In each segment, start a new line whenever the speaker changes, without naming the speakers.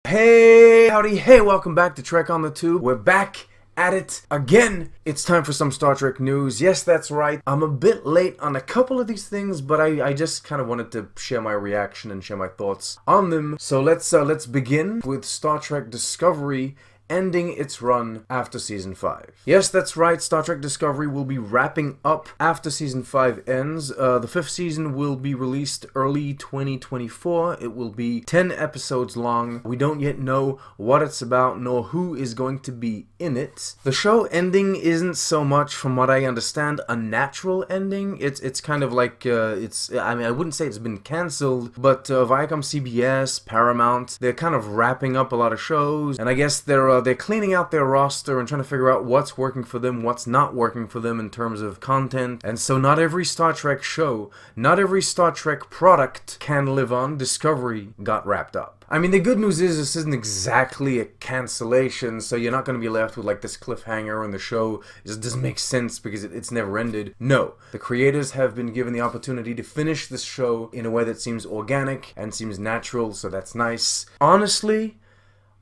Hey, howdy, hey, welcome back to Trek on the Tube. We're back at it again. It's time for some Star Trek news. Yes, that's right. I'm a bit late on a couple of these things, but I just kind of wanted to share my reaction and share my thoughts on them. So let's begin with Star Trek Discovery ending its run after Season 5. Yes, that's right, Star Trek Discovery will be wrapping up after Season 5 ends. The 5th season will be released early 2024. It will be 10 episodes long. We don't yet know what it's about, nor who is going to be in it. The show ending isn't so much, from what I understand, a natural ending. It's kind of like, I wouldn't say it's been cancelled, but Viacom CBS, Paramount, they're kind of wrapping up a lot of shows, and I guess they're cleaning out their roster and trying to figure out what's working for them, what's not working for them in terms of content. And so not every Star Trek show, not every Star Trek product can live on. Discovery got wrapped up. I mean, the good news is this isn't exactly a cancellation, so you're not going to be left with like this cliffhanger and the show just doesn't make sense because it's never ended. No, the creators have been given the opportunity to finish this show in a way that seems organic and seems natural, so that's nice. Honestly,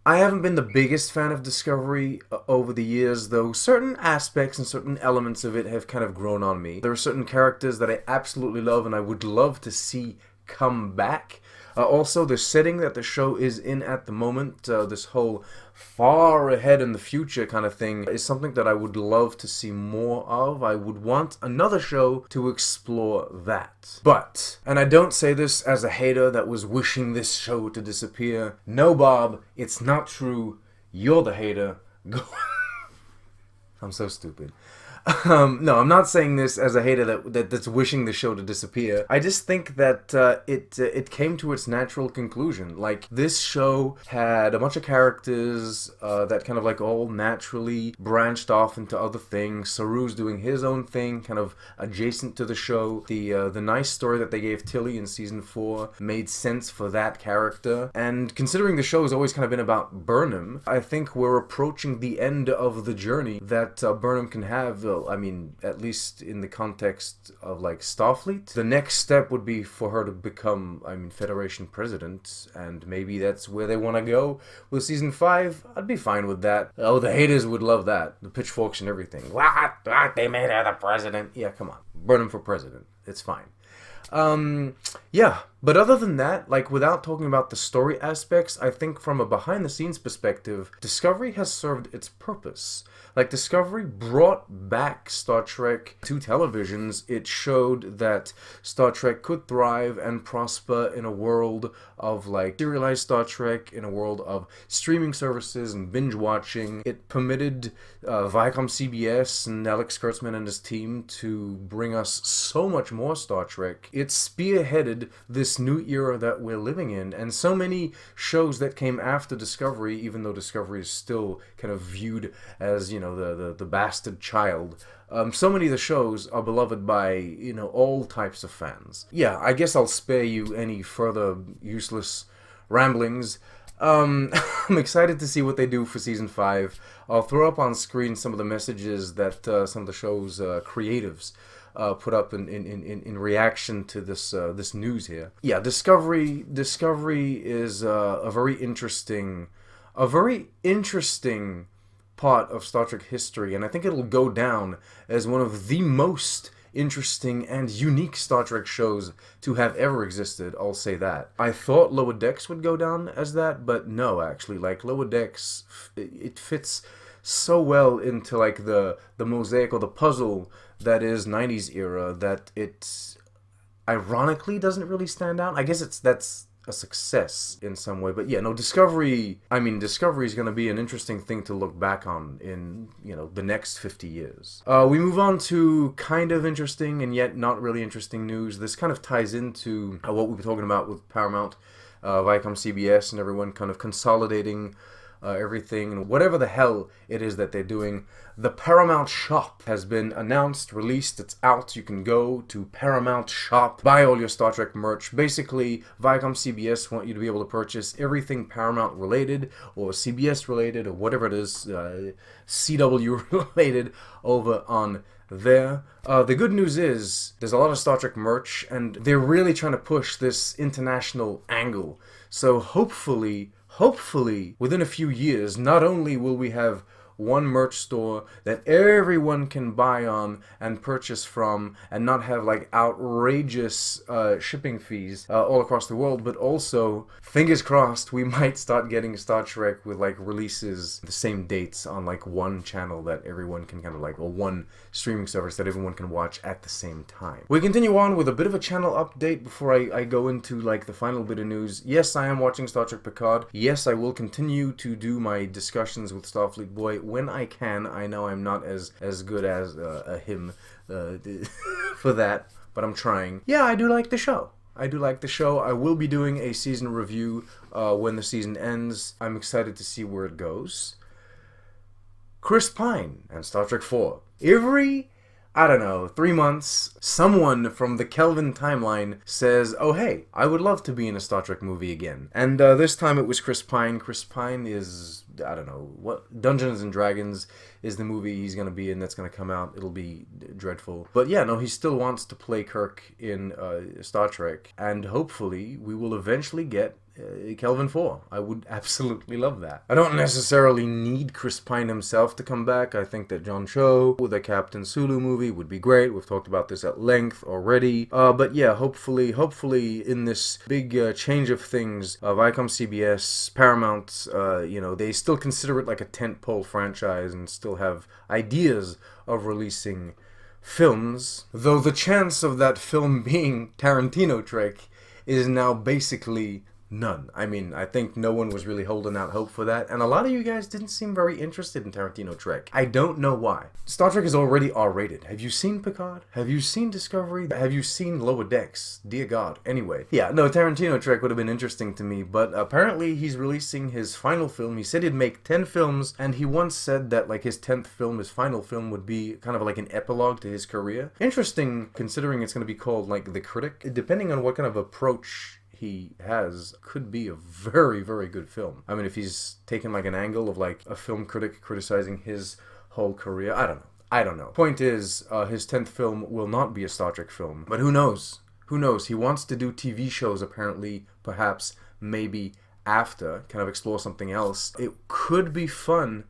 I haven't been the biggest fan of Discovery over the years, though certain aspects and certain elements of it have kind of grown on me. There are certain characters that I absolutely love and I would love to see come back. Also, the setting that the show is in at the moment, this whole far ahead in the future kind of thing, is something that I would love to see more of. I would want another show to explore that. But, and I don't say this as a hater that was wishing this show to disappear. No, Bob, it's not true. You're the hater. Go. I'm so stupid. No, I'm not saying this as a hater that's wishing the show to disappear. I just think that it came to its natural conclusion. Like, this show had a bunch of characters that kind of like all naturally branched off into other things. Saru's doing his own thing, kind of adjacent to the show. The nice story that they gave Tilly in Season 4 made sense for that character. And considering the show has always kind of been about Burnham, I think we're approaching the end of the journey that Burnham can have. I mean, at least in the context of like Starfleet, the next step would be for her to become, Federation president, and maybe that's where they want to go with Season 5. I'd be fine with that. Oh, the haters would love that. The pitchforks and everything. What? They made her the president. Yeah, come on. Burn him for president. It's fine. Yeah, but other than that, like, without talking about the story aspects, I think from a behind-the-scenes perspective, Discovery has served its purpose. Like, Discovery brought back Star Trek to televisions. It showed that Star Trek could thrive and prosper in a world of, like, serialized Star Trek, in a world of streaming services and binge-watching. It permitted Viacom CBS and Alex Kurtzman and his team to bring us so much more Star Trek. It spearheaded this new era that we're living in, and so many shows that came after Discovery, even though Discovery is still kind of viewed as, you know, the bastard child, so many of the shows are beloved by, you know, all types of fans. Yeah, I guess I'll spare you any further useless ramblings. I'm excited to see what they do for Season 5. I'll throw up on screen some of the messages that some of the show's creatives put up in reaction to this news here. Yeah, Discovery is a very interesting part of Star Trek history, and I think it'll go down as one of the most interesting and unique Star Trek shows to have ever existed. I'll say that. I thought Lower Decks would go down as that, but no, actually, like, Lower Decks, it fits so well into like the mosaic or the puzzle that is 90s era that it ironically doesn't really stand out. I guess that's a success in some way, but yeah, no, Discovery is going to be an interesting thing to look back on in, you know, the next 50 years. We move on to kind of interesting and yet not really interesting news. This kind of ties into what we were talking about with Paramount, Viacom CBS, and everyone kind of consolidating everything, and whatever the hell it is that they're doing. The Paramount Shop has been announced, released, it's out. You can go to Paramount Shop, buy all your Star Trek merch. Basically, Viacom CBS want you to be able to purchase everything Paramount related, or CBS related, or whatever it is, CW related, over on there. The good news is there's a lot of Star Trek merch, and they're really trying to push this international angle. So hopefully hopefully within a few years, not only will we have one merch store that everyone can buy on and purchase from and not have like outrageous shipping fees all across the world, but also, fingers crossed, we might start getting Star Trek with like releases the same dates on like one channel that everyone can kind of like, or one streaming service that everyone can watch at the same time. We continue on with a bit of a channel update before I go into like the final bit of news. Yes, I am watching Star Trek Picard. Yes, I will continue to do my discussions with Starfleet Boy when I can. I know I'm not as good as him for that, but I'm trying. Yeah, I do like the show. I do like the show. I will be doing a season review when the season ends. I'm excited to see where it goes. Chris Pine and Star Trek 4. Every, I don't know, 3 months, someone from the Kelvin timeline says, oh hey, I would love to be in a Star Trek movie again. And this time it was Chris Pine. Chris Pine is, I don't know, what, Dungeons and Dragons is the movie he's going to be in that's going to come out. It'll be dreadful. But yeah, no, he still wants to play Kirk in Star Trek. And hopefully we will eventually get Kelvin 4. I would absolutely love that. I don't necessarily need Chris Pine himself to come back. I think that John Cho with a Captain Sulu movie would be great. We've talked about this at length already. But yeah, hopefully in this big change of things, Viacom CBS, Paramount, you know, they still consider it like a tentpole franchise and still have ideas of releasing films. Though the chance of that film being Tarantino Trek is now basically none. I mean, I think no one was really holding out hope for that, and a lot of you guys didn't seem very interested in Tarantino Trek. I don't know why. Star Trek is already R-rated. Have you seen Picard? Have you seen Discovery? Have you seen Lower Decks? Dear God. Anyway, yeah, no, Tarantino Trek would have been interesting to me, but apparently he's releasing his final film. He said he'd make 10 films, and he once said that, like, his 10th film, his final film, would be kind of like an epilogue to his career. Interesting, considering it's going to be called, like, The Critic. Depending on what kind of approach he has, could be a very, very good film. I mean, if he's taken like an angle of like a film critic criticizing his whole career, I don't know. Point is, his 10th film will not be a Star Trek film, but who knows? Who knows? He wants to do TV shows apparently, perhaps, maybe after, kind of explore something else. It could be fun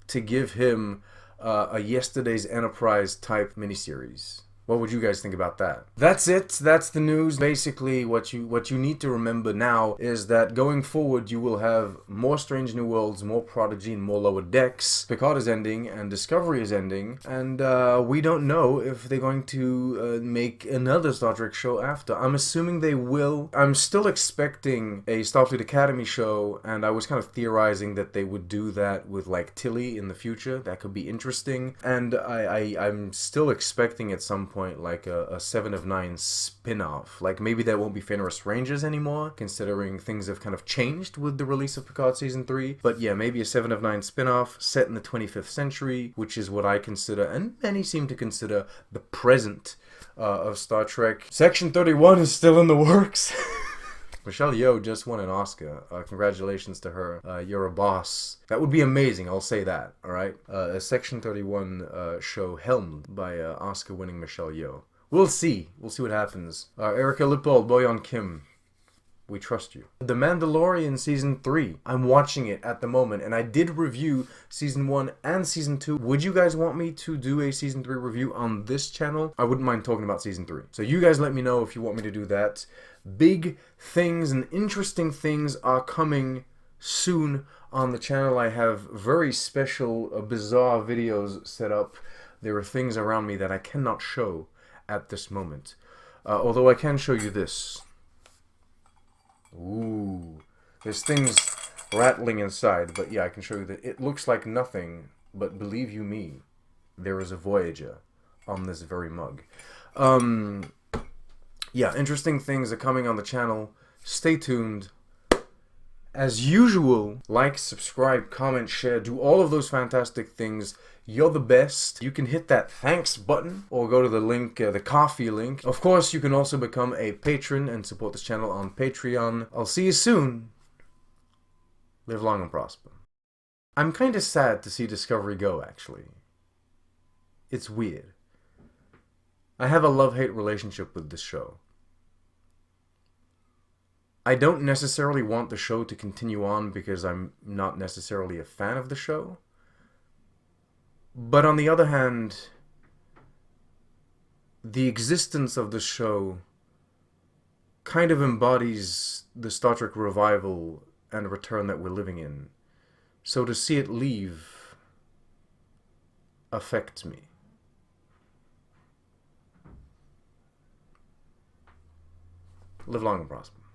to give him a Yesterday's Enterprise type miniseries. What would you guys think about that? That's it. That's the news. Basically, what you need to remember now is that going forward, you will have more Strange New Worlds, more Prodigy, and more Lower Decks. Picard is ending, and Discovery is ending, and we don't know if they're going to make another Star Trek show after. I'm assuming they will. I'm still expecting a Starfleet Academy show, and I was kind of theorizing that they would do that with like Tilly in the future. That could be interesting, and I'm still expecting at some point like a 7 of 9 spin-off. Like maybe that won't be Fenris Rangers anymore, considering things have kind of changed with the release of Picard Season 3. But yeah, maybe a 7 of 9 spin-off set in the 25th century, which is what I consider, and many seem to consider, the present of Star Trek. Section 31 is still in the works. Michelle Yeoh just won an Oscar. Congratulations to her. You're a boss. That would be amazing, I'll say that, alright? A Section 31 show helmed by Oscar-winning Michelle Yeoh. We'll see. We'll see what happens. Erica Lippold, Boyon Kim. We trust you. The Mandalorian Season 3. I'm watching it at the moment, and I did review Season 1 and Season 2. Would you guys want me to do a Season 3 review on this channel? I wouldn't mind talking about Season 3. So you guys let me know if you want me to do that. Big things and interesting things are coming soon on the channel. I have very special, bizarre videos set up. There are things around me that I cannot show at this moment. Although I can show you this. Ooh. There's things rattling inside, but yeah, I can show you that. It looks like nothing, but believe you me, there is a Voyager on this very mug. Yeah, interesting things are coming on the channel. Stay tuned. As usual, like, subscribe, comment, share, do all of those fantastic things. You're the best. You can hit that thanks button or go to the link, the Ko-fi link. Of course, you can also become a patron and support this channel on Patreon. I'll see you soon. Live long and prosper. I'm kind of sad to see Discovery go, actually. It's weird. I have a love-hate relationship with this show. I don't necessarily want the show to continue on because I'm not necessarily a fan of the show. But on the other hand, the existence of the show kind of embodies the Star Trek revival and return that we're living in. So to see it leave affects me. Live long and prosper.